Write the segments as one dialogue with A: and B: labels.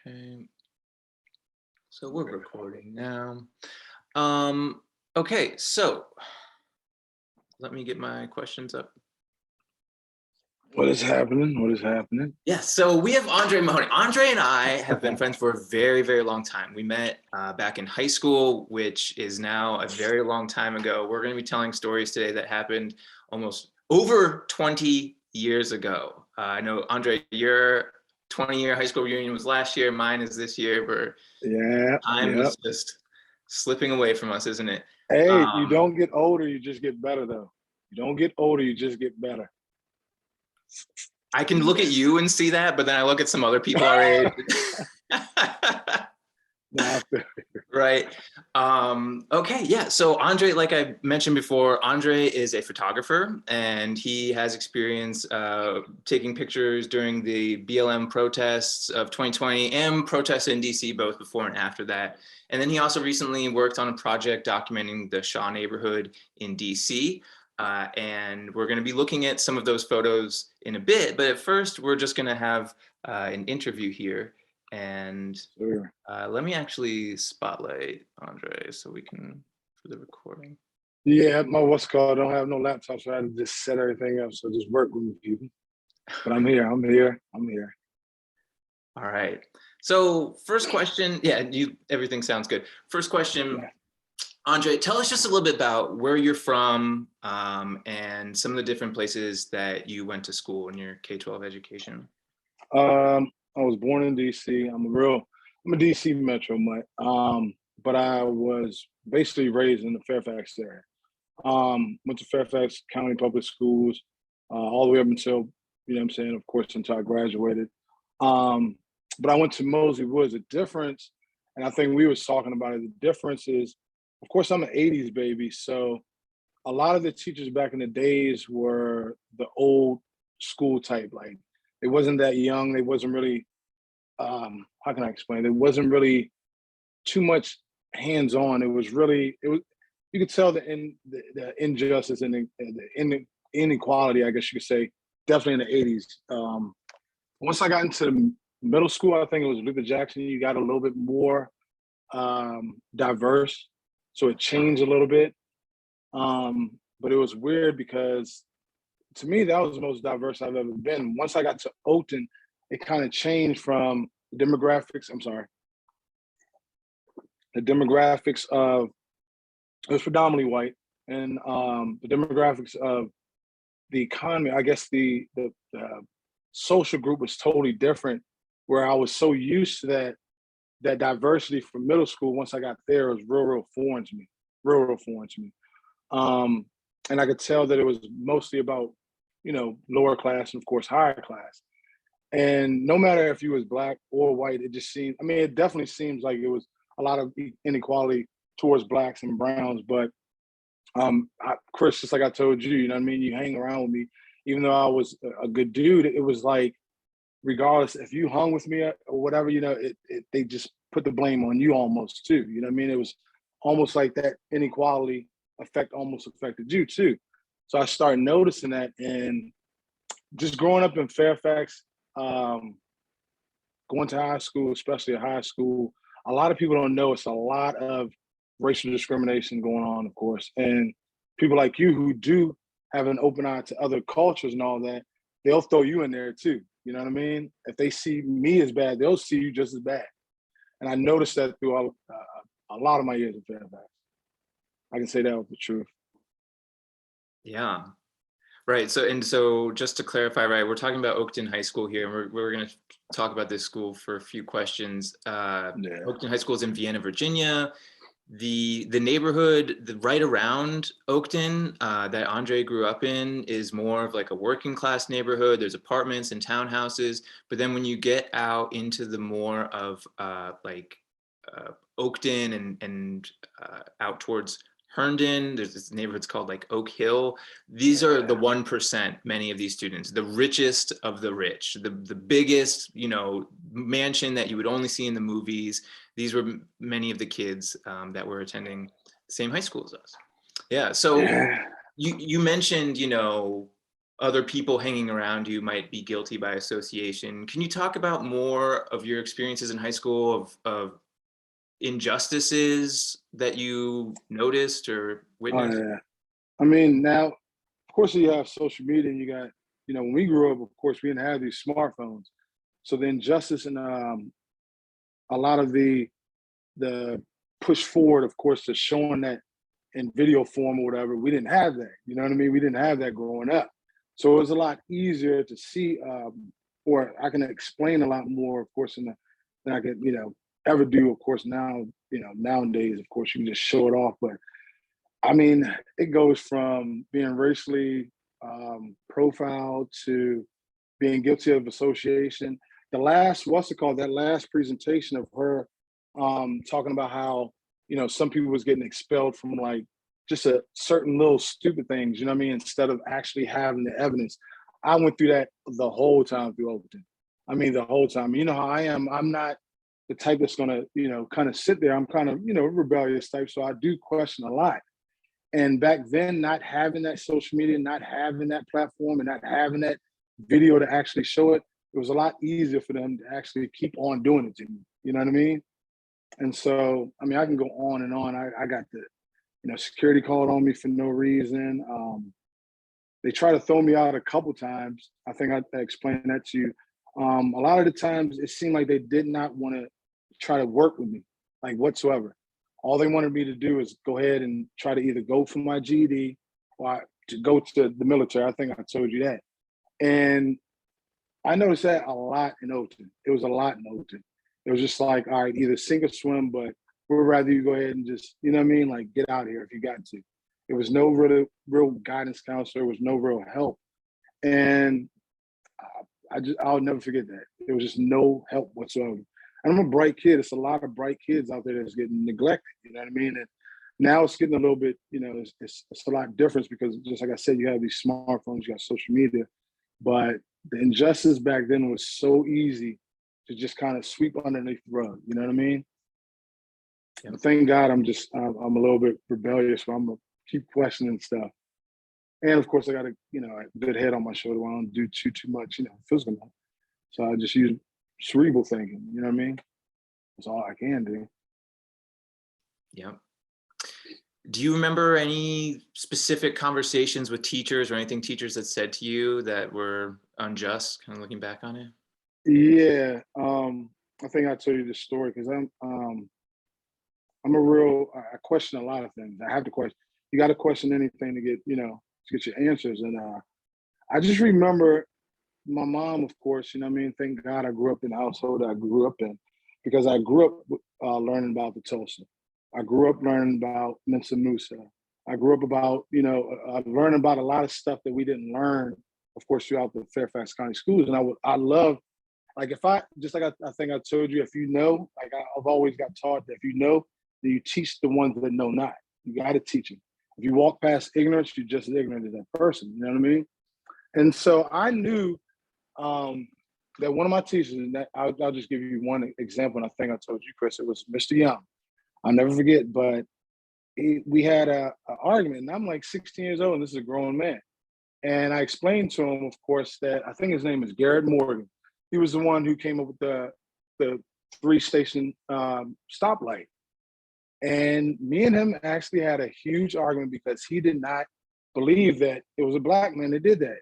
A: Okay. So we're recording now. Okay, so let me get my questions up.
B: What is happening? What is happening?
A: Yeah, so we have Andre Mahoney. Andre and I have been friends for a very, very long time. We met back in high school, which is now a very long time ago. We're going to be telling stories today that happened almost over 20 years ago. I know, Andre, your 20-year high school reunion was last year. Mine is this year. Time is just slipping away from us, isn't it?
B: Hey, you don't get older, you just get better, though. You don't get older, you just get better.
A: I can look at you and see that, but then I look at some other people our age. Right. Okay, yeah. So Andre, like I mentioned before, Andre is a photographer, and he has experience taking pictures during the BLM protests of 2020 and protests in DC, both before and after that. And then he also recently worked on a project documenting the Shaw neighborhood in DC. And we're going to be looking at some of those photos in a bit, but at first we're just going to have an interview here. And
B: Sure.
A: let me actually spotlight Andre so we can, for the recording.
B: Yeah, my what's called, I don't have no laptop, so I had to just set everything up. So just work with people. But I'm here.
A: All right. So first question, everything sounds good. First question, Andre, tell us just a little bit about where you're from and some of the different places that you went to school in your K-12 education.
B: I was born in DC. I'm a DC Metro mutt. But I was basically raised in the Fairfax area. Went to Fairfax County Public Schools all the way up until, of course, until I graduated. But I went to Mosley Woods. The difference, and I think we was talking about it, the difference is, of course, I'm an 80s baby. So a lot of the teachers back in the days were the old school type. Like, it wasn't that young. They wasn't really, how can I explain? It wasn't really too much hands-on. You could tell the injustice and the inequality, I guess you could say, definitely in the 80s. Once I got into middle school, I think it was Luther Jackson, you got a little bit more diverse. So it changed a little bit. But it was weird because to me, that was the most diverse I've ever been. Once I got to Oakton, it kind of changed from the demographics of, it was predominantly white, and the demographics of the economy, I guess the social group was totally different, where I was so used to that diversity from middle school. Once I got there, it was real foreign to me. And I could tell that it was mostly about, lower class and of course higher class. And no matter if you was black or white, it just seemed, it definitely seems like it was a lot of inequality towards blacks and browns. But Chris, just like I told you, you hang around with me, even though I was a good dude, it was like, regardless if you hung with me or whatever, they just put the blame on you almost too. It was almost like that inequality almost affected you too. So I started noticing that, and just growing up in Fairfax, going to high school, especially at high school, a lot of people don't know it's a lot of racial discrimination going on, of course. And people like you who do have an open eye to other cultures and all that, they'll throw you in there too. You know what I mean? If they see me as bad, they'll see you just as bad. And I noticed that through a lot of my years in Fairfax. I can say that with the truth.
A: Yeah. Right. So just to clarify, right, we're talking about Oakton High School here, and we're going to talk about this school for a few questions. Oakton High School is in Vienna, Virginia. The neighborhood right around Oakton that Andre grew up in is more of like a working class neighborhood. There's apartments and townhouses, but then when you get out into the more of Oakton and out towards Herndon, there's this neighborhood's called like Oak Hill. These are the 1%, many of these students, the richest of the rich, the biggest, mansion that you would only see in the movies. These were many of the kids that were attending the same high school as us. Yeah, so you mentioned, other people hanging around you might be guilty by association. Can you talk about more of your experiences in high school of injustices that you noticed or
B: Oh
A: witnessed?
B: yeah. I mean, now, of course, you have social media. You got, when we grew up, of course, we didn't have these smartphones. So the injustice and a lot of the push forward, of course, to showing that in video form or whatever, we didn't have that. You know what I mean? We didn't have that growing up. So it was a lot easier to see, or I can explain a lot more, of course, than I could, ever do, of course, now, nowadays, of course, you can just show it off. But I mean, it goes from being racially profiled to being guilty of association. The last, what's it called? That last presentation of her talking about how, some people was getting expelled from like just a certain little stupid things, you know what I mean? Instead of actually having the evidence. I went through that the whole time through Overton. I mean, the whole time. You know how I am. I'm not the type that's gonna, kind of sit there. I'm kind of, rebellious type. So I do question a lot. And back then, not having that social media, not having that platform, and not having that video to actually show it, it was a lot easier for them to actually keep on doing it to me. You know what I mean? And so, I mean, I can go on and on. I got the, security called on me for no reason. They tried to throw me out a couple times. I think I explained that to you. A lot of the times, it seemed like they did not want to try to work with me, like whatsoever. All they wanted me to do is go ahead and try to either go for my GED or to go to the military. I think I told you that. And I noticed that a lot in Overton. It was a lot in Overton. It was just like, all right, either sink or swim, but we'd rather you go ahead and just, you know what I mean? Like get out of here if you got to. There was no real guidance counselor. There was no real help. And I'll never forget that. There was just no help whatsoever. And I'm a bright kid. It's a lot of bright kids out there that's getting neglected. You know what I mean? And now it's getting a little bit, it's a lot different because just like I said, you have these smartphones, you got social media, but the injustice back then was so easy to just kind of sweep underneath the rug. You know what I mean?
A: Yeah.
B: But thank God I'm a little bit rebellious, but I'm gonna keep questioning stuff. And of course I got a good head on my shoulder. I don't do too much, physical. So I just use cerebral thinking, you know what I mean? That's all I can do.
A: Yeah. Do you remember any specific conversations with teachers or anything teachers had said to you that were unjust, kind of looking back on it?
B: Yeah. I think I told you this story because I question a lot of things. I have to question. You got to question anything to get your answers. And I just remember my mom, of course, you know what I mean? Thank God I grew up in the household I grew up in because I grew up learning about the Tulsa. I grew up learning about Mensa Musa. I grew up about, learning about a lot of stuff that we didn't learn, of course, throughout the Fairfax County schools. And I love, like, if I, just like I think I told you, if you know, like I've always got taught that if you know, then you teach the ones that know not. You got to teach them. If you walk past ignorance, you're just as ignorant as that person. You know what I mean? And so I knew that one of my teachers, and that I'll just give you one example, and I think I told you, Chris, it was Mr. Young. I'll never forget, but we had a argument, and I'm like 16 years old, and this is a grown man. And I explained to him, of course, that I think his name is Garrett Morgan. He was the one who came up with the 3-station stoplight. And me and him actually had a huge argument because he did not believe that it was a black man that did that.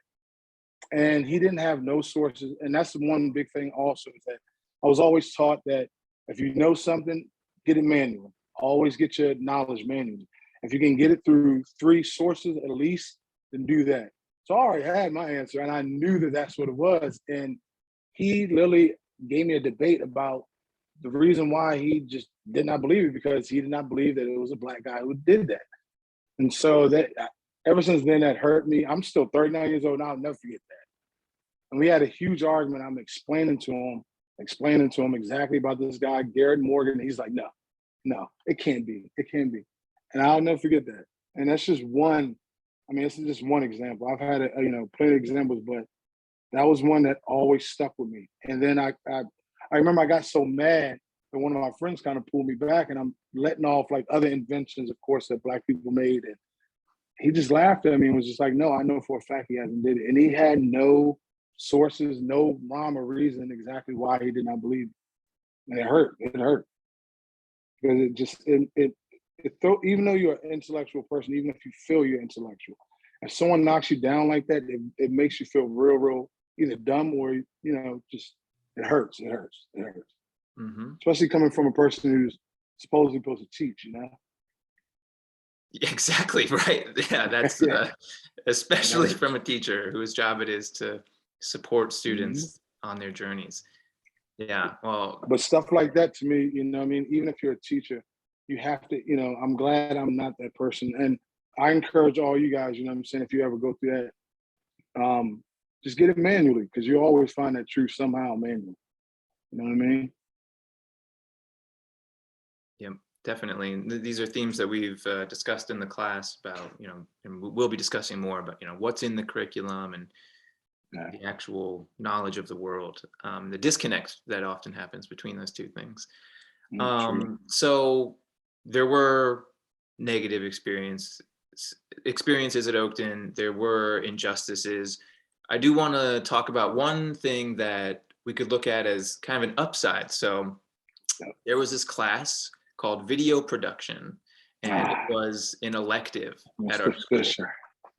B: And he didn't have no sources. And that's the one big thing also is that I was always taught that if you know something, get it manual. Always get your knowledge manually. If you can get it through 3 sources at least, then do that. So I already had my answer and I knew that that's what it was. And he literally gave me a debate about the reason why he just did not believe it because he did not believe that it was a black guy who did that. And so that ever since then, that hurt me. I'm still 39 years old now. I'll never forget that. And we had a huge argument. I'm explaining to him exactly about this guy, Garrett Morgan. He's like, no, it can't be. It can't be. And I'll never forget that. And that's just one. I mean, this is just one example. I've had, plenty of examples, but that was one that always stuck with me. And then I remember I got so mad that one of my friends kind of pulled me back and I'm letting off like other inventions, of course, that black people made. And he just laughed at me and was just like, no, I know for a fact he hasn't did it. And he had no sources, no rhyme or reason exactly why he did not believe it. And it hurt. It hurt. Because even though you're an intellectual person, even if you feel you're intellectual, if someone knocks you down like that, it makes you feel real either dumb or, just it hurts. It hurts. It hurts.
A: Mm-hmm.
B: Especially coming from a person who's supposedly supposed to teach,
A: Exactly, right. Yeah, that's
B: Yeah.
A: especially from a teacher whose job it is to support students
B: Mm-hmm.
A: on their journeys. Yeah, well.
B: But stuff like that to me, even if you're a teacher, you have to, I'm glad I'm not that person. And I encourage all you guys, if you ever go through that, just get it manually, because you always find that truth somehow manually. You know what I mean?
A: Yeah, definitely. And these are themes that we've discussed in the class about, and we'll be discussing more about, what's in the curriculum and the actual knowledge of the world, the disconnect that often happens between those two things. So there were negative experiences at Oakton. There were injustices. I do want to talk about one thing that we could look at as kind of an upside. So there was this class called video production, and it was an elective at our school.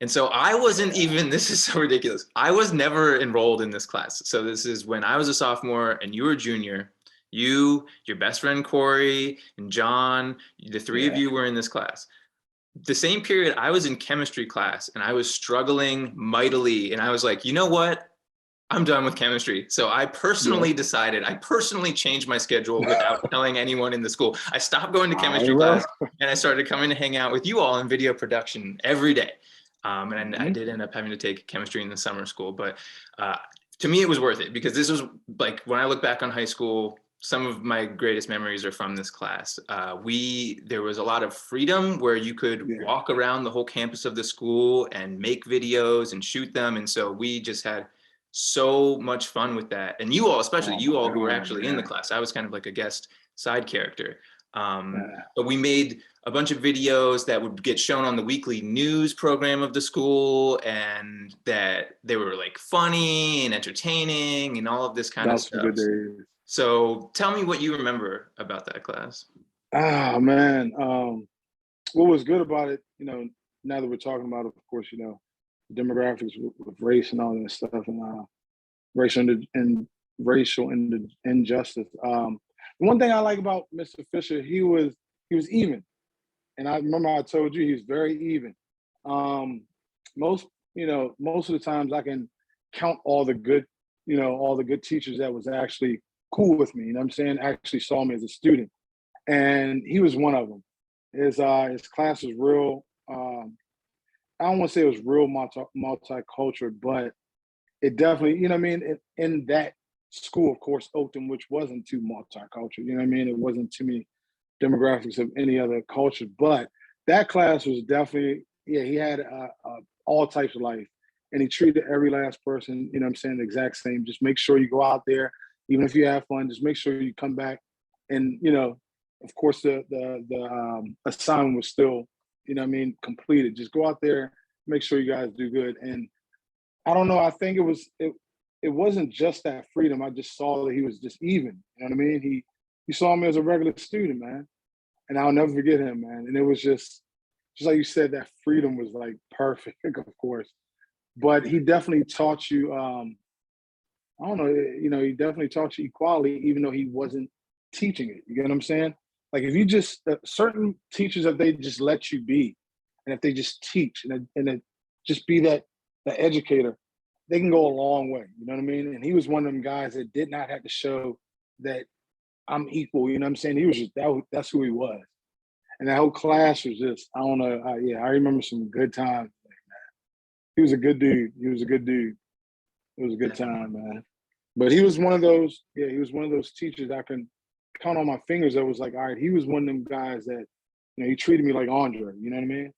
A: And so I wasn't even, this is so ridiculous. I was never enrolled in this class. So this is when I was a sophomore and you were a junior. You, your best friend Corey, and John, the three of you were in this class. The same period I was in chemistry class and I was struggling mightily. And I was like, you know what? I'm done with chemistry. So I personally decided, I personally changed my schedule without telling anyone in the school. I stopped going to chemistry class and I started coming to hang out with you all in video production every day. And I did end up having to take chemistry in the summer school, but to me, it was worth it, because this was like, when I look back on high school, some of my greatest memories are from this class. There was a lot of freedom where you could walk around the whole campus of the school and make videos and shoot them. And so we just had so much fun with that. And you all, especially you all who were actually in the class, I was kind of like a guest side character. But we made a bunch of videos that would get shown on the weekly news program of the school, and that they were like funny and entertaining and all of this kind of stuff. So tell me what you remember about that class.
B: Oh man, what was good about it, now that we're talking about it, of course, demographics with race and all that stuff, and racial injustice. One thing I like about Mr. Fisher, he was even, and I remember I told you he was very even. Most of the times I can count all the good teachers that was actually cool with me. You know what I'm saying? Actually saw me as a student, and he was one of them. His class was real. I don't want to say it was real multicultural, but it definitely, in that school, of course, Oakton, which wasn't too multicultural, it wasn't too many demographics of any other culture, but that class was definitely, he had all types of life, and he treated every last person, the exact same. Just make sure you go out there, even if you have fun, just make sure you come back, and, of course, the assignment was still, completed. Just go out there, make sure you guys do good. And I don't know, I think it wasn't just that freedom. I just saw that he was just even. You know what I mean? He saw me as a regular student, man. And I'll never forget him, man. And it was just like you said, that freedom was like perfect, of course. But he definitely taught you, I don't know, he definitely taught you equality, even though he wasn't teaching it. You get what I'm saying? Like, if you just, certain teachers, if they just let you be, and if they just teach and just be the educator, they can go a long way. You know what I mean? And he was one of them guys that did not have to show that I'm equal. You know what I'm saying? He was just, that's who he was. And that whole class was just, I don't know. I remember some good times. He was a good dude. It was a good time, man. But he was one of those, he was one of those teachers I can count on my fingers that was like, all right, he was one of them guys that, he treated me like Andre, you know what I mean?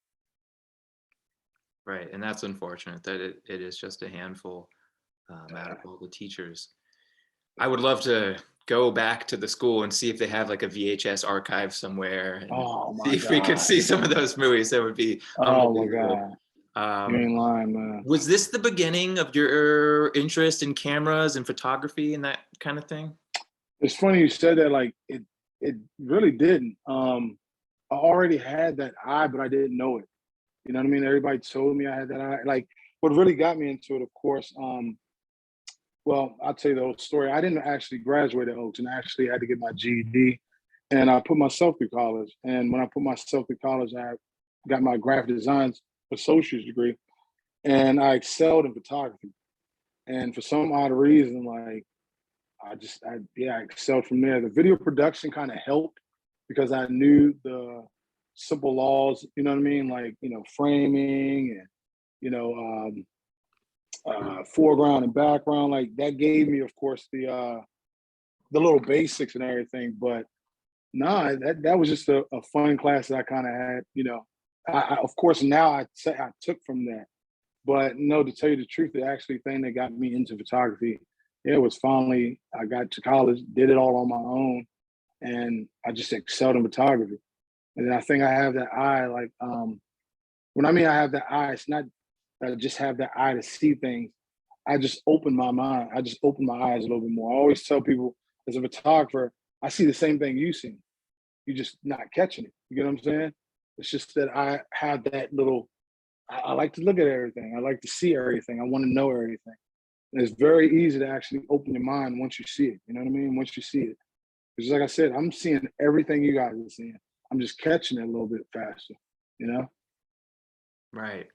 A: Right, and that's unfortunate that it is just a handful out of all the teachers. I would love to go back to the school and see if they have like a VHS archive somewhere and
B: Oh
A: see
B: my
A: if we could
B: God.
A: see some of those movies. That would be
B: Oh my
A: unbelievable.
B: God. You ain't lying, man.
A: Was this the beginning of your interest in cameras and photography and that kind of thing?
B: It's funny you said that. Like it really didn't. I already had that eye, but I didn't know it. You know what I mean? Everybody told me I had that eye. Like what really got me into it, of course. Well, I'll tell you the whole story. I didn't actually graduate at Oaks, and I actually had to get my GED, and I put myself through college. And when I put myself through college, I got my graphic design associate's degree, and I excelled in photography. And for some odd reason, like I excelled from there. The video production kind of helped because I knew the simple laws, you know what I mean? Like, framing and, you know, foreground and background. Like that gave me, of course, the little basics and everything. But nah, that was just a fun class that I kind of had, of course, now I say I took from that. But no, to tell you the truth, the actually thing that got me into photography, it was finally I got to college, did it all on my own, and I just excelled in photography. And then I think I have that eye, like when I mean I have that eye, it's not that I just have that eye to see things. I just open my mind. I just open my eyes a little bit more. I always tell people as a photographer, I see the same thing you see. You're just not catching it. You get what I'm saying? It's just that I have that little I like to look at everything. I like to see everything. I want to know everything. And it's very easy to actually open your mind once you see it. You know what I mean? Once you see it. Because like I said, I'm seeing everything you guys are seeing. I'm just catching it a little bit faster, you know?
A: Right.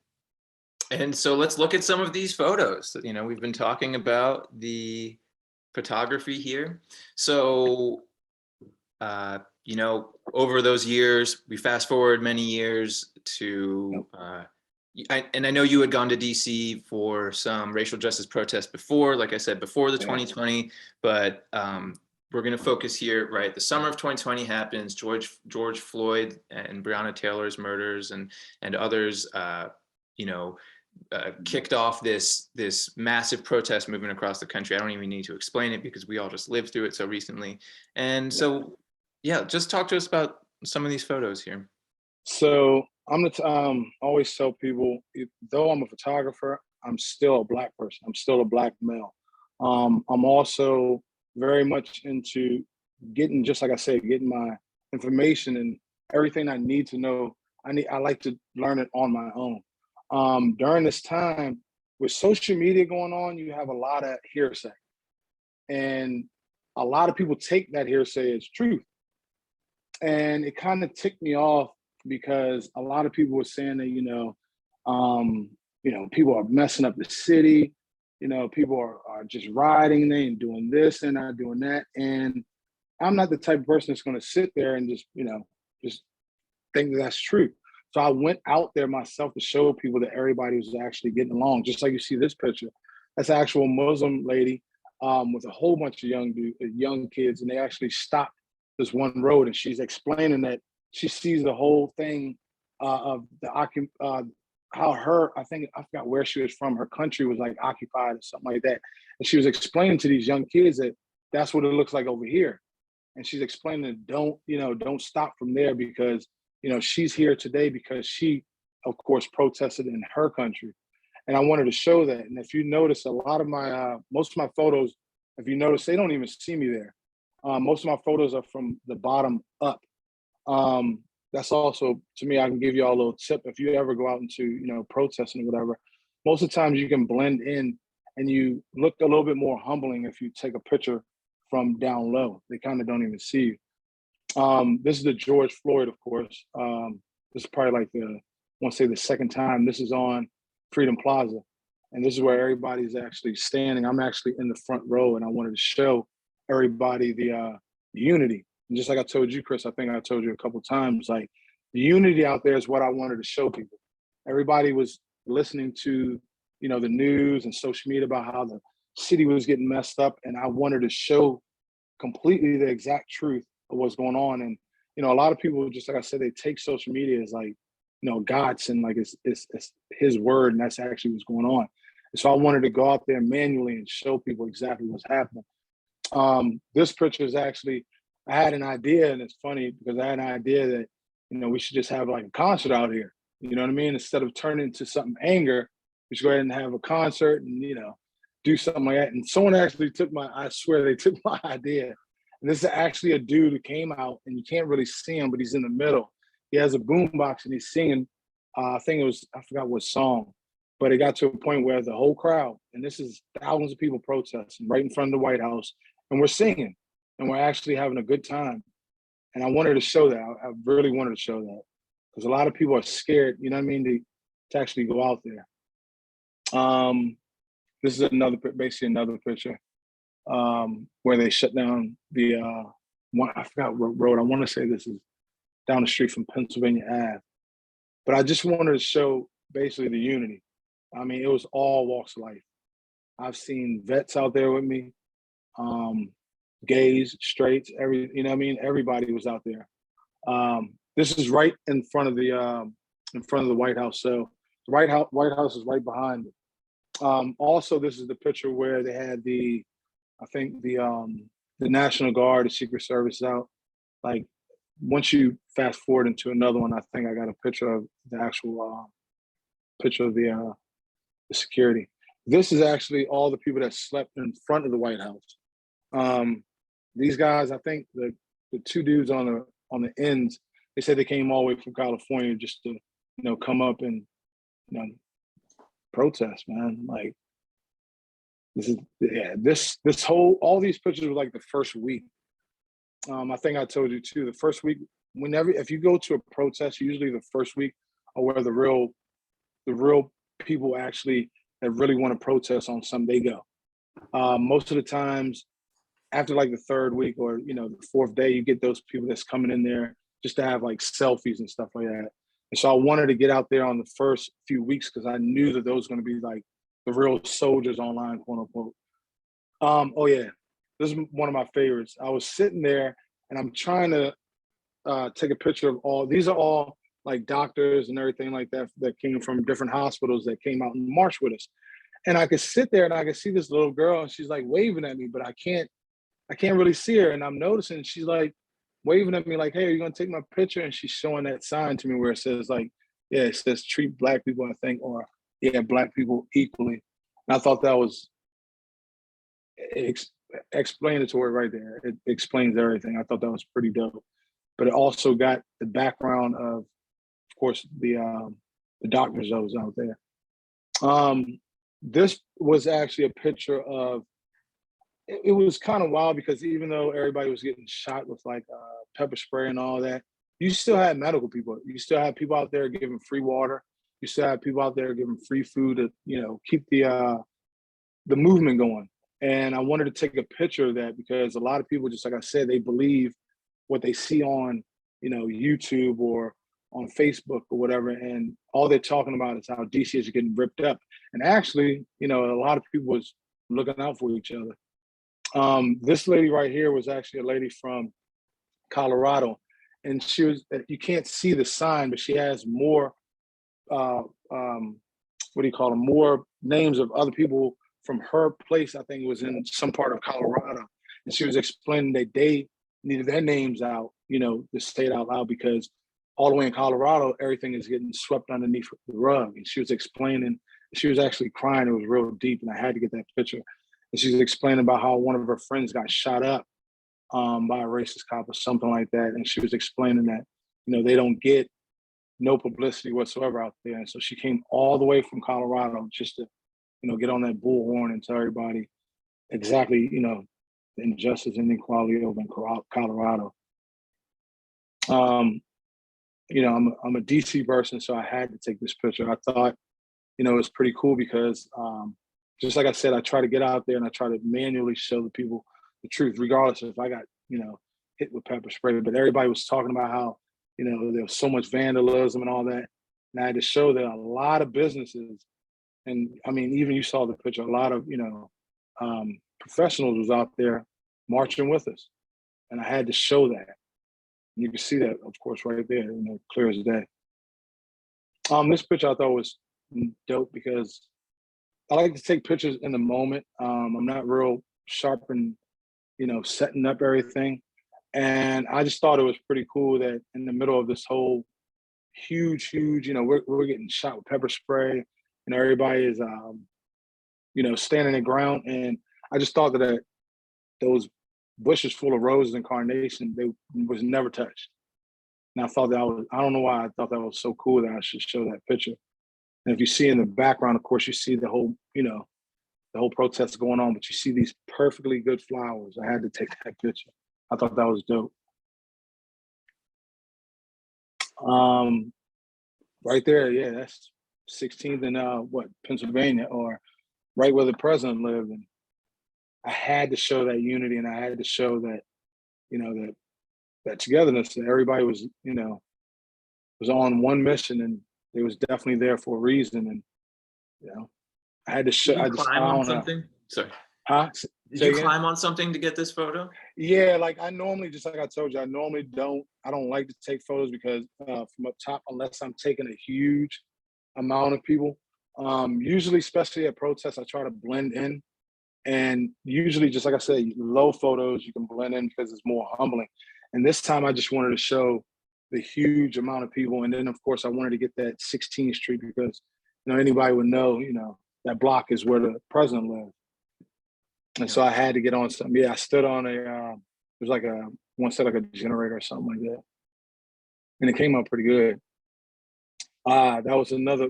A: And so let's look at some of these photos. We've been talking about the photography here. So, over those years, we fast forward many years to, and I know you had gone to DC for some racial justice protests before, like I said, before the 2020, but we're going to focus here, right? The summer of 2020 happens, George Floyd and Breonna Taylor's murders and others, kicked off this massive protest movement across the country. I don't even need to explain it because we all just lived through it so recently. And so, yeah, just talk to us about some of these photos here.
B: So I'm gonna always tell people, though I'm a photographer, I'm still a Black person. I'm still a Black male. I'm also very much into getting, just like I said, getting my information and everything I need to know. I like to learn it on my own. During this time, with social media going on, you have a lot of hearsay, and a lot of people take that hearsay as truth. And it kind of ticked me off because a lot of people were saying that, people are messing up the city. People are just rioting, they ain't doing this, they're not doing that. And I'm not the type of person that's going to sit there and just think that that's true. So I went out there myself to show people that everybody was actually getting along. Just like you see this picture, that's an actual Muslim lady with a whole bunch of young kids, and they actually stopped this one road, and she's explaining that she sees the whole thing of the how I forgot where she was from. Her country was like occupied or something like that, and she was explaining to these young kids that that's what it looks like over here. And she's explaining that don't stop from there because she's here today because she, of course, protested in her country. And I wanted to show that. And if you notice, a lot of my most of my photos, if you notice, they don't even see me there. Most of my photos are from the bottom up. That's also, to me, I can give you all a little tip. If you ever go out into, protesting or whatever, most of the times you can blend in and you look a little bit more humbling if you take a picture from down low. They kind of don't even see you. This is the George Floyd, of course. This is probably like I want to say the second time. This is on Freedom Plaza. And this is where everybody's actually standing. I'm actually in the front row, and I wanted to show everybody the unity. And just like I told you, Chris, I think I told you a couple of times, like the unity out there is what I wanted to show people. Everybody was listening to, the news and social media about how the city was getting messed up. And I wanted to show completely the exact truth of what's going on. And, a lot of people, just like I said, they take social media as like, God sent, like it's his word, and that's actually what's going on. And so I wanted to go out there manually and show people exactly what's happening. This picture is actually, I had an idea, and it's funny because I had an idea that, we should just have like a concert out here. You know what I mean? Instead of turning into something anger, we should go ahead and have a concert and, do something like that. And someone actually took I swear they took my idea. And this is actually a dude who came out, and you can't really see him, but he's in the middle. He has a boombox and he's singing, I think I forgot what song, but it got to a point where the whole crowd, and this is thousands of people protesting right in front of the White House, and we're singing and we're actually having a good time. And I wanted to show that. I really wanted to show that because a lot of people are scared, you know what I mean, to actually go out there. This is basically another picture where they shut down the one. I forgot what road. I want to say this is down the street from Pennsylvania Ave. But I just wanted to show basically the unity. I mean, it was all walks of life. I've seen vets out there with me, gays, straights, you know what I mean? Everybody was out there. This is right in front of the White House. So the White House is right behind it. Also, this is the picture where they had I think the National Guard, the Secret Service out. Like once you fast forward into another one, I think I got a picture of the actual picture of the security. This is actually all the people that slept in front of the White House. These guys, I think the two dudes on the ends, they said they came all the way from California just to, come up and, protest, man. Like all these pictures were like the first week. I think I told you too, the first week, if you go to a protest, usually the first week are where the real people actually that really want to protest on something, they go. Most of the times after like the third week or, the fourth day, you get those people that's coming in there just to have like selfies and stuff like that. And so I wanted to get out there on the first few weeks because I knew that those were going to be like the real soldiers online, quote unquote. Oh yeah, this is one of my favorites. I was sitting there and I'm trying to take a picture of these are all like doctors and everything like that came from different hospitals that came out and marched with us. And I could sit there and I could see this little girl and she's like waving at me, but I can't really see her. And I'm noticing she's like waving at me like, hey, are you gonna take my picture? And she's showing that sign to me where it says like, yeah, it says treat Black people, I think, or yeah, Black people equally. And I thought that was explanatory right there. It explains everything. I thought that was pretty dope. But it also got the background of course, the doctors that was out there. This was actually a picture of, it was kind of wild because even though everybody was getting shot with like pepper spray and all that, you still had medical people. You still had people out there giving free water. You still had people out there giving free food to, keep the movement going. And I wanted to take a picture of that because a lot of people, just like I said, they believe what they see on, YouTube or on Facebook or whatever, and all they're talking about is how DC is getting ripped up. And actually, a lot of people was looking out for each other. This lady right here was actually a lady from Colorado, and she was, you can't see the sign, but she has more, what do you call them, more names of other people from her place. I think it was in some part of Colorado. And she was explaining that they needed their names out, to say it out loud because all the way in Colorado, everything is getting swept underneath the rug. And she was explaining, she was actually crying. It was real deep, and I had to get that picture. And she was explaining about how one of her friends got shot up by a racist cop or something like that. And she was explaining that, they don't get no publicity whatsoever out there. And so she came all the way from Colorado just to, get on that bullhorn and tell everybody exactly, the injustice and inequality over in Colorado. I'm a DC person, so I had to take this picture. I thought, it was pretty cool because just like I said, I try to get out there and I try to manually show the people the truth, regardless if I got, hit with pepper spray. But everybody was talking about how, there was so much vandalism and all that. And I had to show that a lot of businesses, and I mean, even you saw the picture, a lot of, professionals was out there marching with us. And I had to show that. And you can see that, of course, right there, clear as day. This picture I thought was dope because I like to take pictures in the moment. I'm not real sharp and setting up everything. And I just thought it was pretty cool that in the middle of this whole huge, we're getting shot with pepper spray, and everybody is, standing their ground. And I just thought that those bushes full of roses and carnation, they was never touched. And I thought I don't know why I thought that was so cool that I should show that picture. And if you see in the background, of course, you see the whole protest going on, but you see these perfectly good flowers. I had to take that picture. I thought that was dope. Right there, yeah, that's 16th and Pennsylvania, or right where the president lived. And I had to show that unity, and I had to show that, that togetherness, that everybody was, was on one mission, and they was definitely there for a reason. And, I had to show.
A: Did you climb on something? Sorry.
B: Huh?
A: Did you climb on something to get this photo?
B: Yeah, like I normally, just like I told you, I don't like to take photos because from up top, unless I'm taking a huge amount of people. Usually, especially at protests, I try to blend in. And usually, just like I said, low photos, you can blend in because it's more humbling. And this time I just wanted to show the huge amount of people. And then of course I wanted to get that 16th Street because, anybody would know, that block is where the president lived. And so I had to get on something. Yeah, I stood on it was like a generator or something like that. And it came out pretty good. That was another,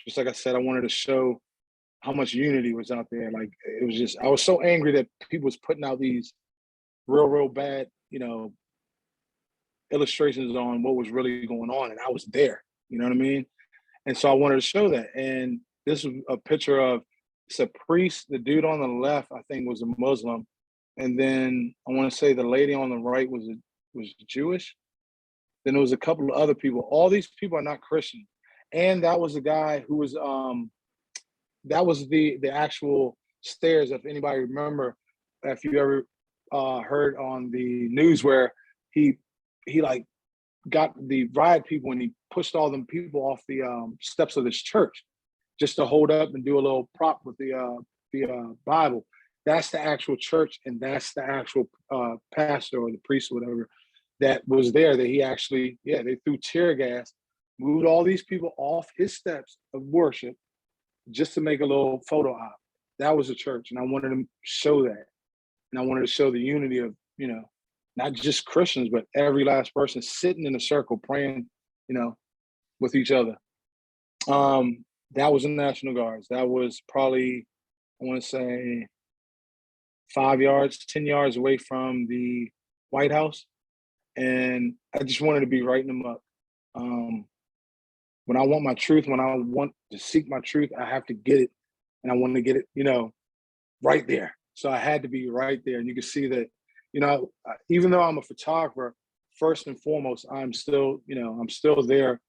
B: just like I said, I wanted to show how much unity was out there. Like, it was just, I was so angry that people was putting out these real bad, illustrations on what was really going on. And I was there, you know what I mean? And so I wanted to show that. And this was a picture of, it's a priest. The dude on the left, I think, was a Muslim. And then I want to say the lady on the right was Jewish. Then there was a couple of other people. All these people are not Christian. And that was the guy who was, that was the actual stairs. If anybody remember, if you ever heard on the news where he like got the riot people and he pushed all them people off the steps of this church just to hold up and do a little prop with the Bible. That's the actual church, and that's the actual pastor or the priest or whatever that was there. That he actually, they threw tear gas, moved all these people off his steps of worship just to make a little photo op. That was a church, and I wanted to show that, and I wanted to show the unity of, not just Christians, but every last person sitting in a circle praying, with each other. That was the National Guards. That was probably, I want to say, 5 yards, 10 yards away from the White House. And I just wanted to be writing them up. When I want my truth, when I want to seek my truth, I have to get it. And I want to get it, right there. So I had to be right there. And you can see that, even though I'm a photographer, first and foremost, I'm still there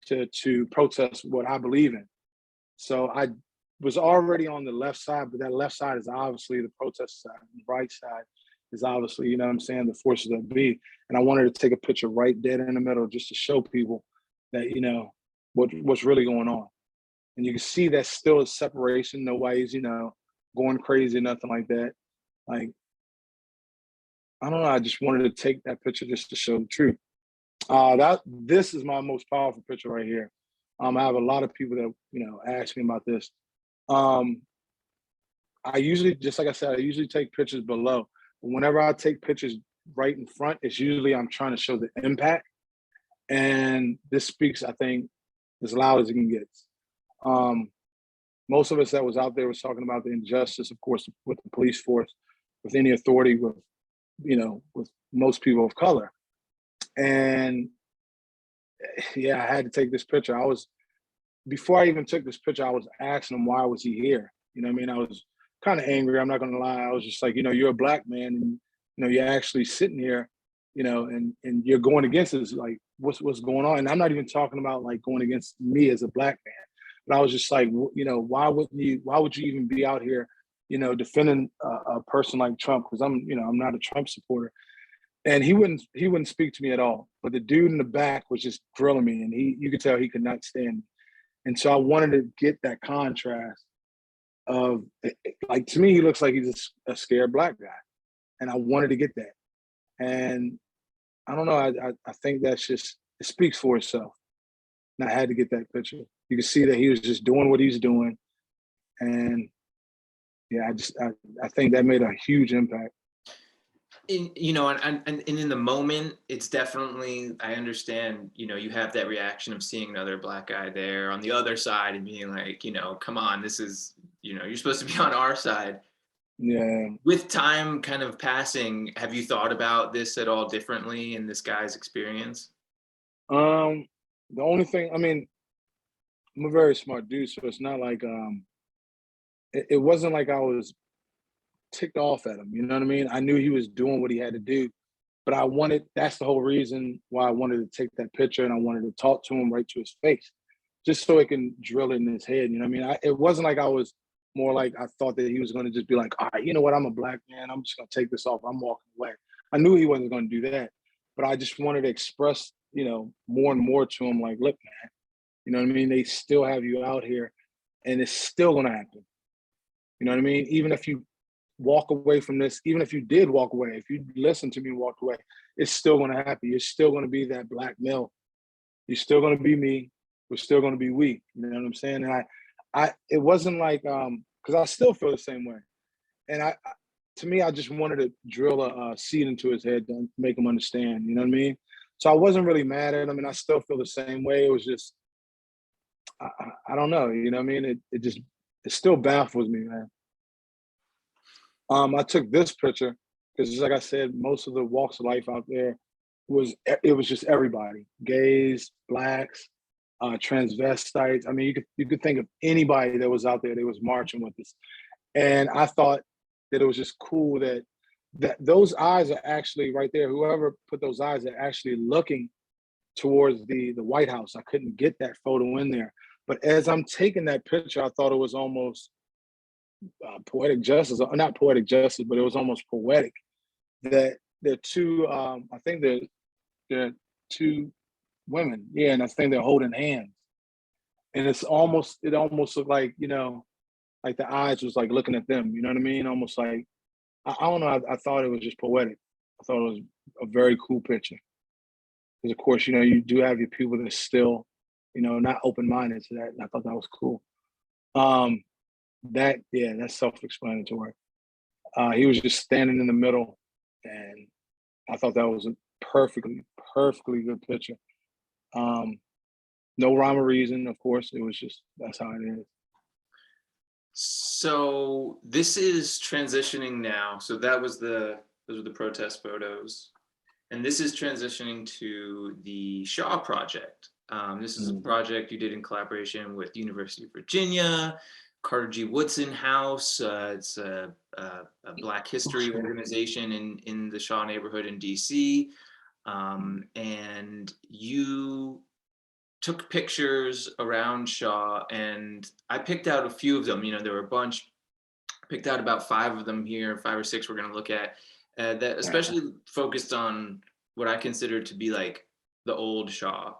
B: to protest what I believe in. So I was already on the left side, but that left side is obviously the protest side. The right side is obviously, the forces that be. And I wanted to take a picture right dead in the middle just to show people that, what's really going on. And you can see that still a separation. Nobody's, going crazy, nothing like that. Like, I don't know. I just wanted to take that picture just to show the truth. This is my most powerful picture right here. I have a lot of people that, ask me about this. I usually, just like I said, I usually take pictures below. But whenever I take pictures right in front, it's usually I'm trying to show the impact. And this speaks, I think, as loud as it can get. Most of us that was out there was talking about the injustice, of course, with the police force, with any authority, with most people of color. And I had to take this picture. Before I even took this picture, I was asking him, why was he here? I was kind of angry. I'm not going to lie. I was just like, you're a Black man, and, you're actually sitting here, and you're going against this. Like, what's going on? And I'm not even talking about like going against me as a Black man, but I was just like, why would you even be out here, defending a person like Trump? Because I'm not a Trump supporter. And he wouldn't speak to me at all. But the dude in the back was just grilling me, and you could tell he could not stand me. And so I wanted to get that contrast of, like, to me, he looks like he's a scared Black guy. and I wanted to get that. And I don't know. I think that's just, it speaks for itself. And I had to get that picture. You can see that he was just doing what he's doing, and yeah, I think that made a huge impact.
A: You know, and in the moment, it's definitely, I understand, you know, you have that reaction of seeing another Black guy there on the other side and being like, you know, come on, this is, you know, you're supposed to be on our side.
B: Yeah.
A: With time kind of passing, have you thought about this at all differently in this guy's experience?
B: The only thing, I mean, I'm a very smart dude, so it's not like it wasn't like I was ticked off at him. You know what I mean? I knew he was doing what he had to do, but that's the whole reason why I wanted to take that picture, and I wanted to talk to him right to his face, just so it can drill it in his head. You know what I mean? It wasn't like I was more like I thought that he was going to just be like, all right, you know what? I'm a Black man. I'm just going to take this off. I'm walking away. I knew he wasn't going to do that, but I just wanted to express, you know, more and more to him, like, look, man, you know what I mean? They still have you out here, and it's still going to happen. You know what I mean? Even if you walk away from this, even if you did walk away, if you listened to me and walked away, it's still going to happen. You're still going to be that Black male. You're still going to be me. We're still going to be we. You know what I'm saying? And it wasn't like, because I still feel the same way. And to me, I just wanted to drill a seed into his head to make him understand. You know what I mean? So I wasn't really mad at him, and I still feel the same way. It was just, I don't know. You know what I mean? It still baffles me, man. I took this picture because, like I said, most of the walks of life out there it was just everybody: gays, Blacks, transvestites. I mean, you could think of anybody that was out there that was marching with us, and I thought that it was just cool that those eyes are actually right there. Whoever put those eyes are actually looking towards the White House. I couldn't get that photo in there, but as I'm taking that picture, I thought it was almost poetic justice, or not poetic justice, but it was almost poetic that they're two. I think they're two women, yeah, and I think they're holding hands, and it almost looked like, you know, like the eyes was like looking at them. You know what I mean? Almost like I don't know. I thought it was just poetic. I thought it was a very cool picture because, of course, you know, you do have your people that are still, you know, not open minded to that, and I thought that was cool. That's self-explanatory. He was just standing in the middle, and I thought that was a perfectly good picture. No rhyme or reason, of course. It was just, that's how it is.
A: So this is transitioning now. So those were the protest photos, and this is transitioning to the Shaw Project. This is a project you did in collaboration with the University of Virginia, Carter G. Woodson House. It's a Black history organization in the Shaw neighborhood in DC. And you took pictures around Shaw, and I picked out a few of them. You know, there were a bunch. I picked out about 5 of them here, 5 or 6 we're going to look at, that especially focused on what I consider to be like the old Shaw.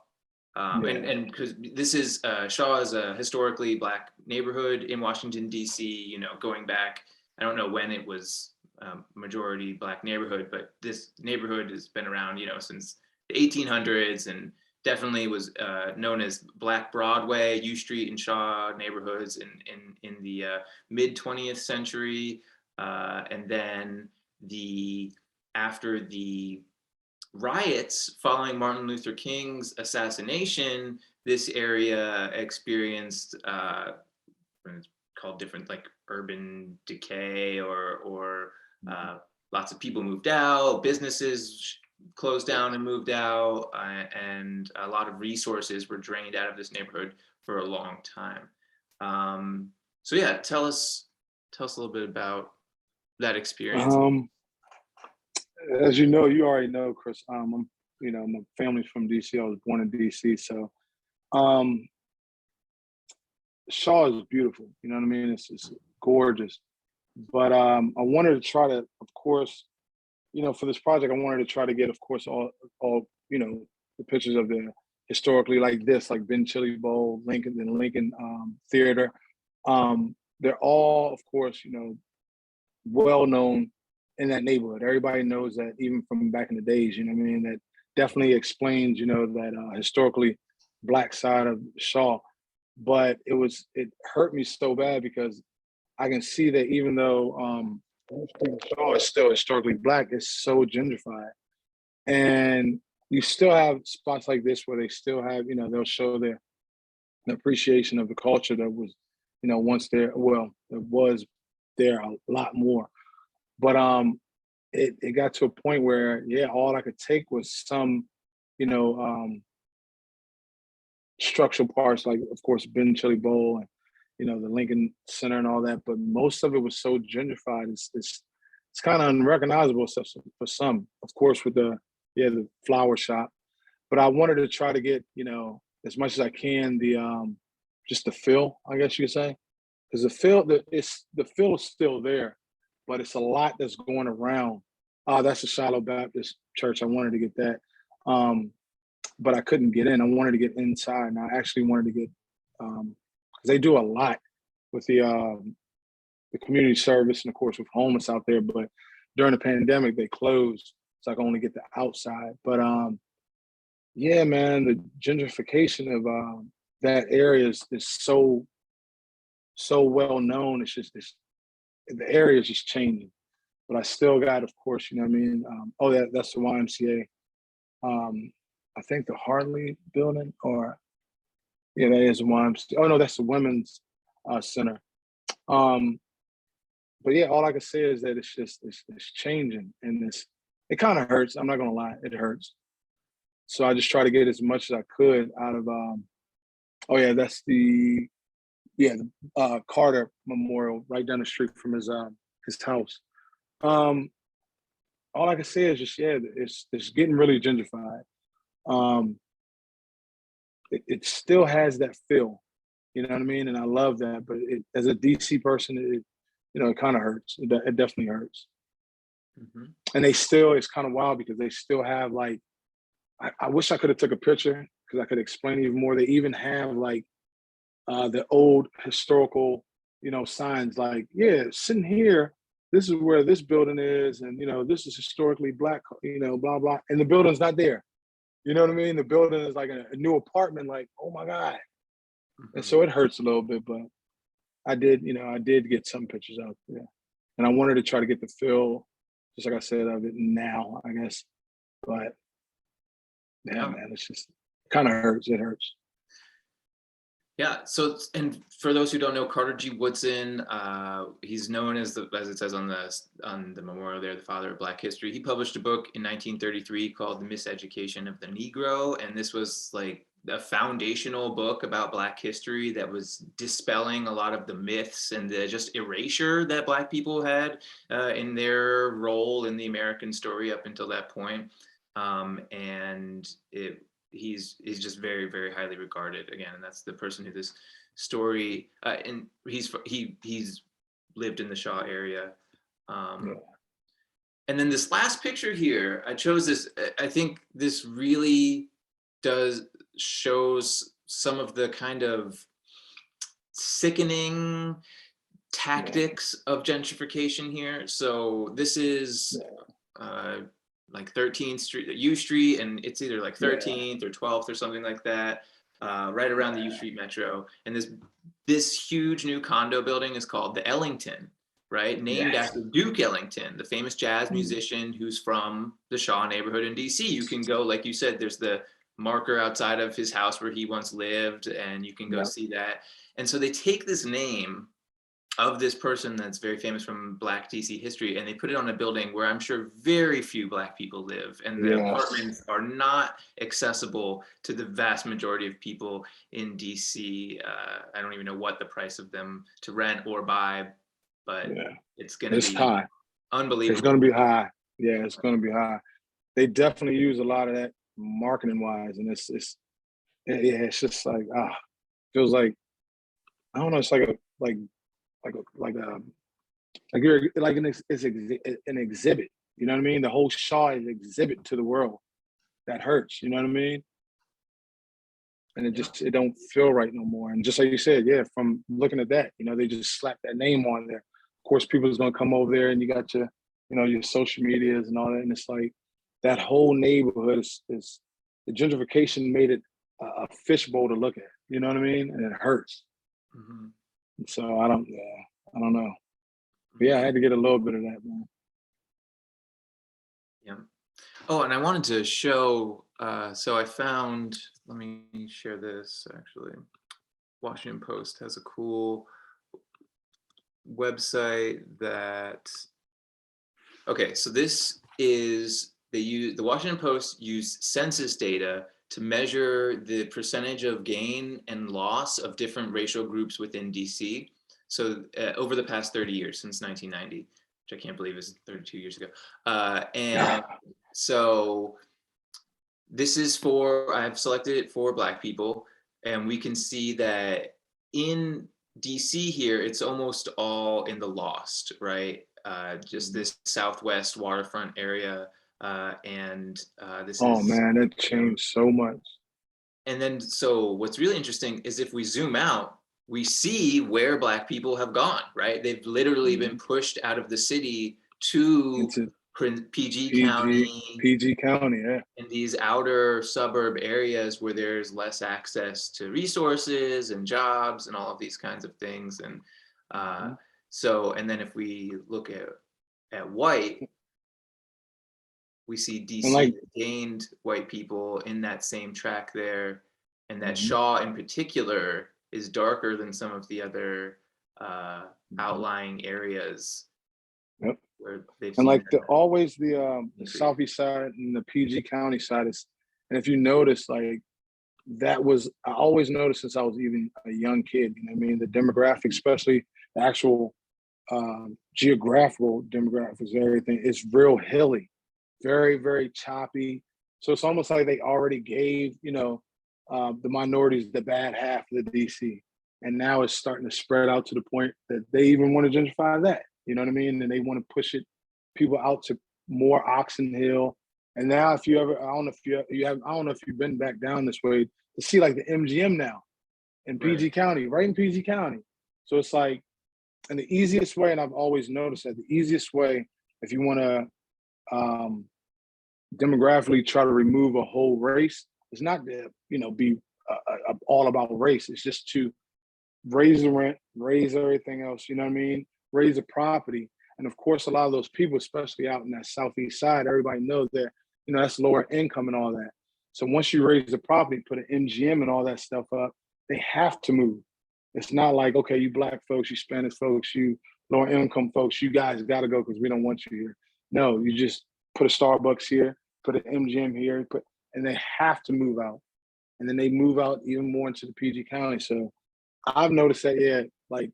A: And because this is Shaw is a historically Black neighborhood in Washington, D.C., you know, going back, I don't know when it was majority Black neighborhood, but this neighborhood has been around, you know, since the 1800s, and definitely was known as Black Broadway, U Street, and Shaw neighborhoods in the mid 20th century. And then after the riots following Martin Luther King's assassination, this area experienced it's called different, like, urban decay, or lots of people moved out, businesses closed down and moved out, and a lot of resources were drained out of this neighborhood for a long time. So yeah, tell us a little bit about that experience.
B: As you know, you already know, Chris. You know, my family's from DC. I was born in DC, so Shaw is beautiful. You know what I mean? It's gorgeous. But I wanted to try to, of course, you know, for this project, I wanted to try to get, of course, all you know, the pictures of the historically, like this, like Ben Chili Bowl, Lincoln Theater. They're all, of course, you know, well known in that neighborhood. Everybody knows that, even from back in the days, you know what I mean? That definitely explains, you know, that historically black side of Shaw. But it hurt me so bad because I can see that even though Shaw is still historically black, it's so gentrified. And you still have spots like this where they still have, you know, they'll show their appreciation of the culture that was, you know, once there. Well, it was there a lot more. But it got to a point where, yeah, all I could take was some, you know, structural parts, like of course Ben Chili Bowl and, you know, the Lincoln Center and all that. But most of it was so gentrified. It's kind of unrecognizable stuff for some. Of course, with the flower shop. But I wanted to try to get, you know, as much as I can, the just the feel, I guess you could say, because the feel is still there, but it's a lot that's going around. That's the Shiloh Baptist Church. I wanted to get that, but I couldn't get in. I wanted to get inside, and I actually wanted to get because they do a lot with the community service and of course with homeless out there. But during the pandemic, they closed, so I could only get the outside. But yeah, man, the gentrification of that area is so well known. The area is just changing. But I still got, of course, you know what I mean. That's the YMCA. I think the Hartley building, or yeah, that is the YMCA. Oh no, that's the Women's Center. But yeah, all I can say is that it's changing, and it kind of hurts. I'm not gonna lie, it hurts. So I just try to get as much as I could out of. Oh yeah, that's the Carter Memorial right down the street from his house. Um, all I can say is just, yeah, it's getting really gentrified. Um, it still has that feel, you know what I mean, and I love that. But as a DC person, it kind of hurts. It definitely hurts.
A: Mm-hmm.
B: And it's kind of wild because they still have like, I wish I could have took a picture because I could explain even more. They even have like the old historical, you know, signs like, yeah, sitting here, this is where this building is, and you know, this is historically black, you know, blah blah, and the building's not there. You know what I mean? The building is like a new apartment. Like, oh my god!
A: Mm-hmm.
B: And so it hurts a little bit, but I did get some pictures out there, and I wanted to try to get the feel, just like I said, of it now, I guess. But yeah, man, it's just kind of hurts. It hurts.
A: Yeah. So, and for those who don't know, Carter G. Woodson, he's known as as it says on the memorial there, the father of Black history. He published a book in 1933 called The Miseducation of the Negro, and this was like a foundational book about Black history that was dispelling a lot of the myths and the just erasure that Black people had in their role in the American story up until that point. And he's just very, very highly regarded again, and that's the person who this story and he's lived in the Shaw area. And then this last picture here, I chose this. I think this really shows some of the kind of sickening tactics of gentrification here. So this is like 13th Street, U Street, and it's either like 13th or 12th or something like that, right around the U Street Metro. And this huge new condo building is called the Ellington, right? Named after Duke Ellington, the famous jazz musician who's from the Shaw neighborhood in DC. You can go, like you said, there's the marker outside of his house where he once lived, and you can go see that. And so they take this name of this person that's very famous from Black DC history, and they put it on a building where I'm sure very few Black people live, and the apartments are not accessible to the vast majority of people in DC. I don't even know what the price of them to rent or buy, but it's going to be
B: high.
A: Unbelievable.
B: It's going to be high. Yeah, it's going to be high. They definitely use a lot of that marketing wise, and it's just like feels like, I don't know. It's like you're like it's an exhibit. You know what I mean? The whole Shaw is an exhibit to the world. That hurts. You know what I mean? And it don't feel right no more. And just like you said, from looking at that, you know, they just slapped that name on there. Of course, people's gonna come over there, and you got your your social medias and all that, and it's like that whole neighborhood is the gentrification made it a fishbowl to look at. You know what I mean? And it hurts.
A: Mm-hmm.
B: And so I don't know. But yeah, I had to get a little bit of that, man.
A: Yeah. Oh, and I wanted to show, so I found, let me share this actually. Washington Post has a cool website that, okay, so this is, the Washington Post used census data to measure the percentage of gain and loss of different racial groups within DC. So over the past 30 years, since 1990, which I can't believe is 32 years ago. And so this is I've selected it for Black people, and we can see that in DC here, it's almost all in the lost, right? Just this Southwest waterfront area. This
B: Oh
A: is,
B: man, it changed so much.
A: and then, so what's really interesting is if we zoom out, we see where Black people have gone, right? They've literally been pushed out of the city to
B: Into
A: PG County,
B: PG County, yeah.
A: in these outer suburb areas where there's less access to resources and jobs and all of these kinds of things. And so, and then if we look at white, we see DC gained white people in that same track there, and that Shaw in particular is darker than some of the other outlying areas.
B: Yep.
A: Where they've
B: and
A: seen
B: like always the Southeast side and the PG County side is, and if you notice, like I always noticed since I was even a young kid, you know what I mean? The demographics, especially the actual geographical demographics, everything is real hilly, very, very choppy. So it's almost like they already gave, the minorities the bad half of the DC. And now it's starting to spread out to the point that they even want to gentrify that. You know what I mean? And they want to push people out to more Oxon Hill. And now, if you ever, I don't know if you've been back down this way to see like the MGM now in PG County, right in PG County. So it's like, and the easiest way, and I've always noticed that the easiest way, if you want to demographically try to remove a whole race, is not to be all about race. It's just to raise the rent, raise everything else. You know what I mean? Raise the property. And of course, a lot of those people, especially out in that Southeast side, everybody knows that, that's lower income and all that. So once you raise the property, put an MGM and all that stuff up, they have to move. It's not like, okay, you Black folks, you Spanish folks, you lower income folks, you guys got to go because we don't want you here. No, you just put a Starbucks here, put an MGM here, and they have to move out. And then they move out even more into the PG County. So I've noticed that, like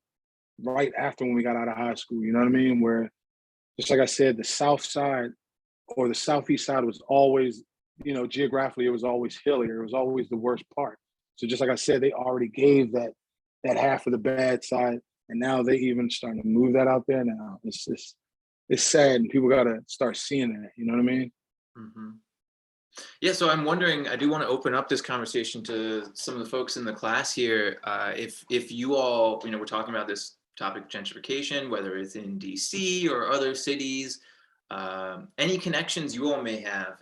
B: right after when we got out of high school, you know what I mean? Where, just like I said, the South side or the Southeast side was always, geographically, it was always hillier. It was always the worst part. So just like I said, they already gave that half of the bad side, and now they even starting to move that out there now. It's sad, and people got to start seeing that. You know what I mean?
A: Mm-hmm. Yeah, so I'm wondering, I do want to open up this conversation to some of the folks in the class here. If you all, we're talking about this topic, gentrification, whether it's in DC or other cities, any connections you all may have,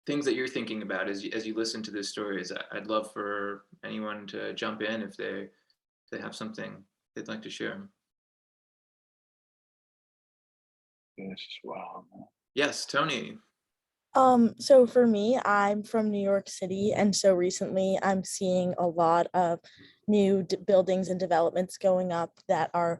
A: things that you're thinking about as you listen to this stories. I'd love for anyone to jump in if they have something they'd like to share.
B: Yes, wow.
A: Yes, Tony.
C: So for me, I'm from New York City, and so recently I'm seeing a lot of new buildings and developments going up that are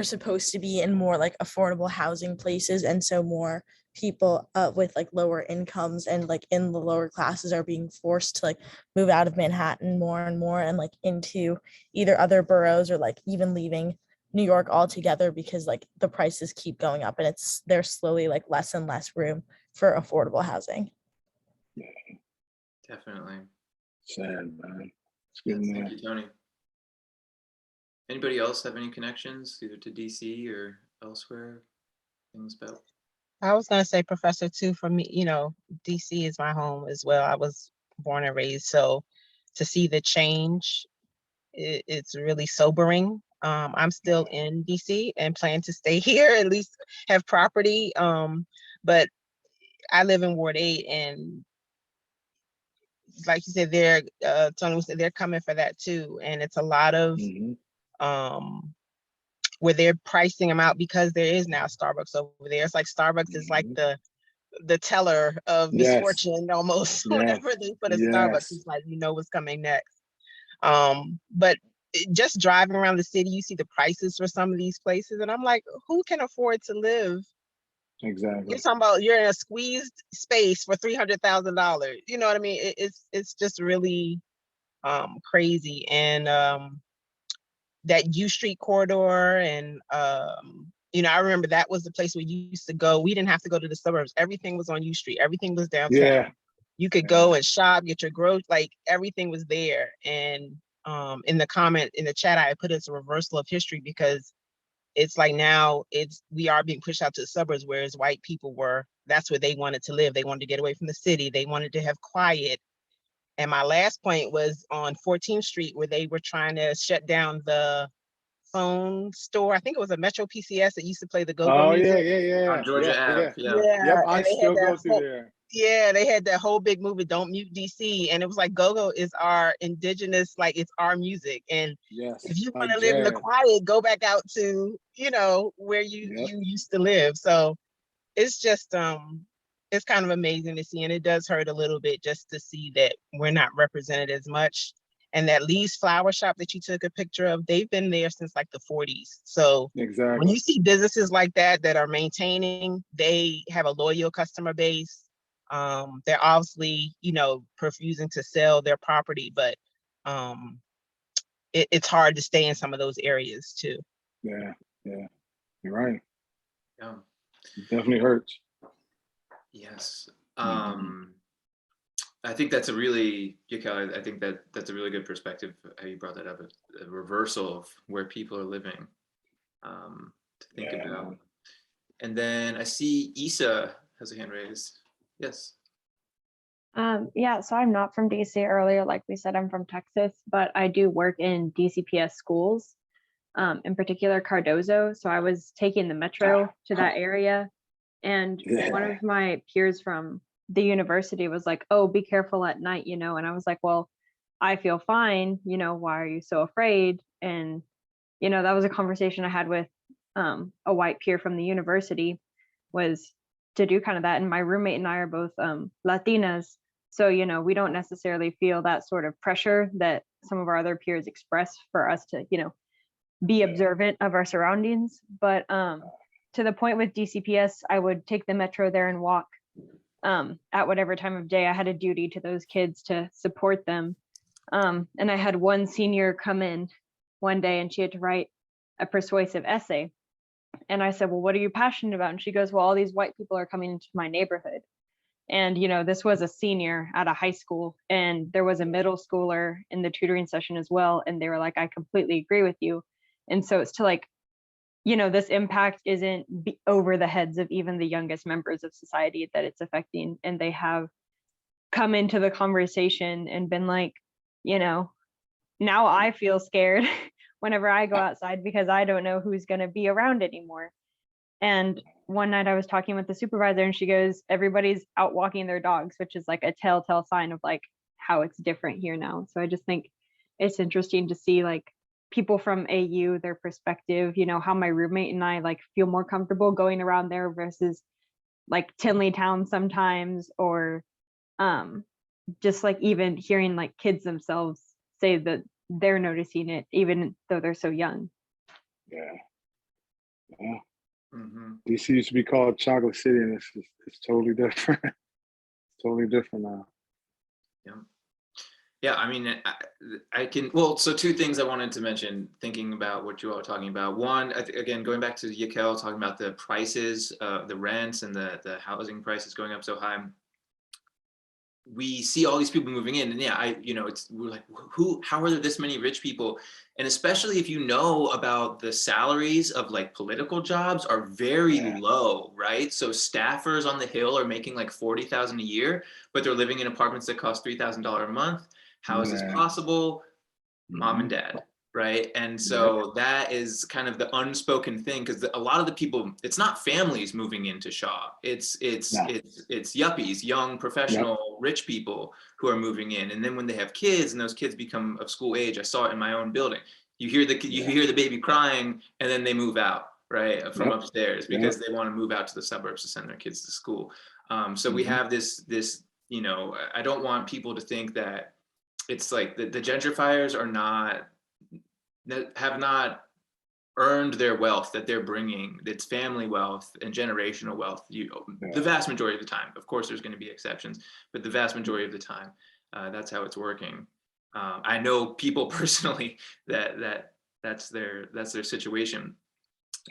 C: supposed to be in more like affordable housing places, and so more people with like lower incomes and like in the lower classes are being forced to like move out of Manhattan more and more and like into either other boroughs or like even leaving New York altogether because like the prices keep going up and there's slowly like less and less room for affordable housing.
B: Yeah.
A: Definitely.
B: Sad, man.
A: Thank you, Tony. Anybody else have any connections either to DC or elsewhere? Things about?
D: I was going to say, Professor, too, for me, DC is my home as well. I was born and raised. So to see the change, it's really sobering. I'm still in DC and plan to stay here, at least have property. But I live in Ward 8, and like you said, Tony said they're coming for that too. And it's a lot of where they're pricing them out because there is now Starbucks over there. It's like Starbucks is like the teller of misfortune almost. Whenever they put a Starbucks, it's like, you know what's coming next. But just driving around the city, you see the prices for some of these places, and I'm like, who can afford to live?
B: Exactly.
D: You're talking about you're in a squeezed space for $300,000. You know what I mean? It's just really crazy. And that U Street corridor, and you know, I remember that was the place where you used to go. We didn't have to go to the suburbs. Everything was on U Street. Everything was downtown.
B: Yeah.
D: You could go and shop, get your growth, like everything was there. And in the chat, I put it's a reversal of history, because it's like now we are being pushed out to the suburbs, whereas white people that's where they wanted to live. They wanted to get away from the city. They wanted to have quiet. And my last point was on 14th Street, where they were trying to shut down the phone store. I think it was a Metro PCS that used to play the go-go music.
B: Yeah.
A: On Georgia Ave,
B: Yep, I still go through there.
D: Yeah, they had that whole big movie, Don't Mute DC. And it was like, go-go is our indigenous, like it's our music. And if you want to live in the quiet, go back out to, you know, where you used to live. So it's just, it's kind of amazing to see. And it does hurt a little bit just to see that we're not represented as much. And that Lee's Flower Shop that you took a picture of, they've been there since like the 40s. So when you see businesses like that are maintaining, they have a loyal customer base. They're obviously, you know, refusing to sell their property, but it's hard to stay in some of those areas too.
B: Yeah, you're right.
A: Yeah,
B: it definitely hurts.
A: Yes. I think that's a really, Yakel, I think that's a really good perspective, how you brought that up, a reversal of where people are living to think about. And then I see Issa has a hand raised. Yes.
E: Yeah, so I'm not from DC. Earlier, like we said, I'm from Texas, but I do work in DCPS schools, in particular Cardozo. So I was taking the metro to that area, and one of my peers from the university was like, oh, be careful at night, you know. And I was like, well, I feel fine, you know, why are you so afraid? And you know, that was a conversation I had with a white peer from the university, was to do kind of that. And my roommate and I are both Latinas, so you know, we don't necessarily feel that sort of pressure that some of our other peers express for us to, you know, be observant of our surroundings. But to the point with DCPS, I would take the metro there and walk at whatever time of day. I had a duty to those kids to support them. And I had one senior come in one day, and she had to write a persuasive essay. And I said, well, what are you passionate about? And she goes, well, all these white people are coming into my neighborhood. And, you know, this was a senior at a high school, and there was a middle schooler in the tutoring session as well. And they were like, I completely agree with you. And so it's to like, you know, this impact isn't over the heads of even the youngest members of society that it's affecting. And they have come into the conversation and been like, you know, now I feel scared whenever I go outside, because I don't know who's going to be around anymore. And one night I was talking with the supervisor, and she goes, everybody's out walking their dogs, which is like a telltale sign of like how it's different here now. So I just think it's interesting to see like people from AU, their perspective, you know, how my roommate and I like feel more comfortable going around there versus like Tinley Town sometimes, or just like even hearing like kids themselves say that they're noticing it even though they're so young.
B: Yeah. DC used to be called Chocolate City, and it's totally different. It's totally different now.
A: Yeah, I mean, I can, well, so two things I wanted to mention, thinking about what you all are talking about. One, again, going back to Yakel, talking about the prices, the rents and the housing prices going up so high. We see all these people moving in, and yeah, we're like, how are there this many rich people? And especially if you know about the salaries of like political jobs are very low, right? So staffers on the Hill are making like $40,000 a year, but they're living in apartments that cost $3,000 a month. How is this possible? Mom and dad, right? And so that is kind of the unspoken thing, because a lot of the people, it's not families moving into Shaw. It's yuppies, young, professional, rich people who are moving in. And then when they have kids and those kids become of school age, I saw it in my own building. You hear the baby crying, and then they move out, right, from upstairs because they want to move out to the suburbs to send their kids to school. So we have this, you know, I don't want people to think that it's like the gentrifiers are not, that have not earned their wealth that they're bringing. It's family wealth and generational wealth. The vast majority of the time, of course, there's going to be exceptions, but the vast majority of the time, that's how it's working. I know people personally that's their situation.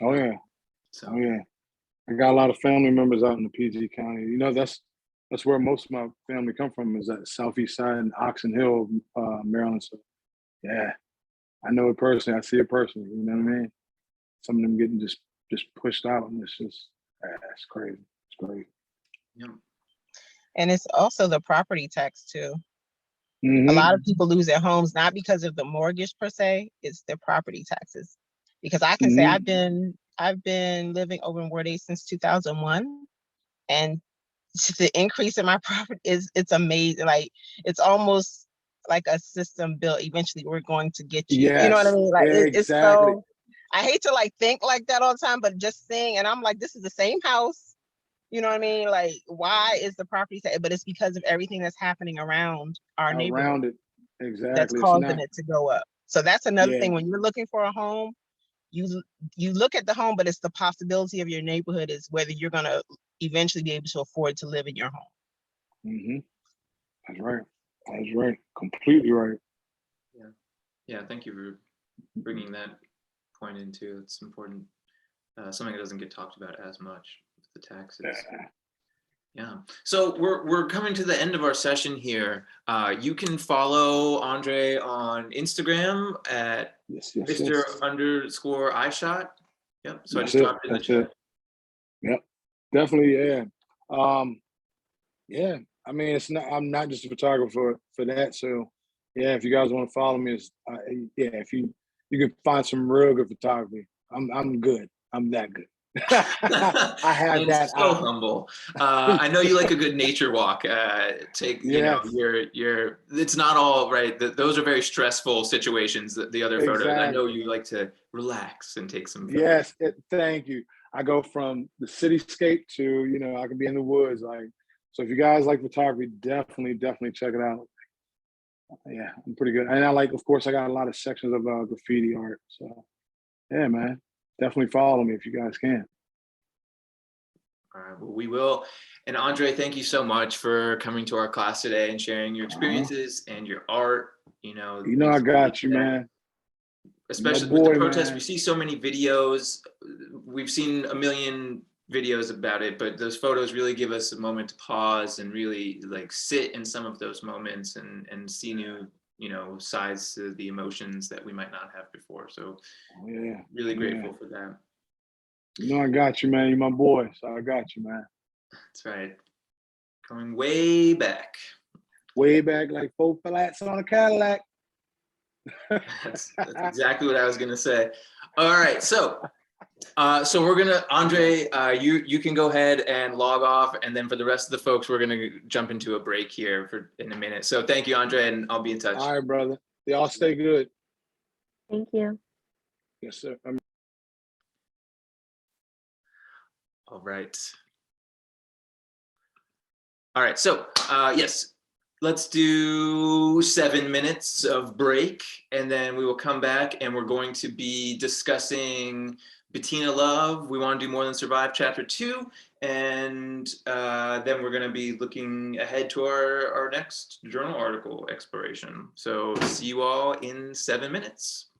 B: Oh yeah.
A: So.
B: Oh yeah. I got a lot of family members out in the PG County. You know, that's where most of my family come from, is that southeast side in Oxon Hill, Maryland. So yeah, I know it personally. I see it personally. You know what I mean? Some of them getting just pushed out, and it's just, it's crazy. It's crazy.
A: Yeah.
D: And it's also the property tax too.
B: Mm-hmm.
D: A lot of people lose their homes not because of the mortgage per se, it's their property taxes. Because I can say I've been living over in Ward 8 since 2001, and the increase in my property it's amazing. Like, it's almost like a system built. Eventually we're going to get you.
B: Yes,
D: you know what I mean? Like,
B: exactly.
D: it's so, I hate to like think like that all the time, but just seeing, and I'm like, this is the same house. You know what I mean? Like, why is the property tax? But it's because of everything that's happening around our neighborhood.
B: Around it, exactly.
D: That's causing it to go up. So that's another thing. When you're looking for a home, you look at the home, but it's the possibility of your neighborhood is whether you're going to eventually be able to afford to live in your home.
B: Mm-hmm. That's right. That's right. Completely right.
A: Yeah. Thank you for bringing that point into. It's important. Something that doesn't get talked about as much, the taxes. Yeah. So we're coming to the end of our session here. You can follow Andre on Instagram at Mr_iShot. Yep. So I just dropped it in the chat.
B: Yep. Definitely. Yeah. Yeah. I mean, I'm not just a photographer for that. So yeah, if you guys want to follow me, if you can find some real good photography, I'm good. I'm that good. I have that.
A: So humble. I know you like a good nature walk. You know, it's not all right. Those are very stressful situations. The other photos, I know you like to relax and take some photos.
B: Yes, thank you. I go from the cityscape to, you know, I can be in the woods. Like, so if you guys like photography, definitely check it out. Yeah, I'm pretty good. And of course, I got a lot of sections of graffiti art. So yeah, man, definitely follow me if you guys can.
A: All right, well, we will. And Andre, thank you so much for coming to our class today and sharing your experiences and your art. You know,
B: I got you, man.
A: Especially with the protests, we see so many videos. We've seen a million videos about it, but those photos really give us a moment to pause and really like sit in some of those moments and see new, you know, sides to the emotions that we might not have before. So really grateful for that.
B: You know, I got you, man. You're my boy, so I got you, man.
A: That's right. Going way back.
B: Way back, like 4 flats on a Cadillac.
A: That's exactly what I was gonna say. All right, so we're gonna, Andre, you can go ahead and log off, and then for the rest of the folks, we're gonna jump into a break here in a minute. So thank you, Andre, and I'll be in touch.
B: All right, brother. Y'all stay good.
E: Thank you.
B: Yes, sir.
A: All right. All right, so yes, let's do 7 minutes of break, and then we will come back and we're going to be discussing Bettina Love, We Want to Do More Than Survive, Chapter 2, and then we're going to be looking ahead to our next journal article exploration. So see you all in 7 minutes.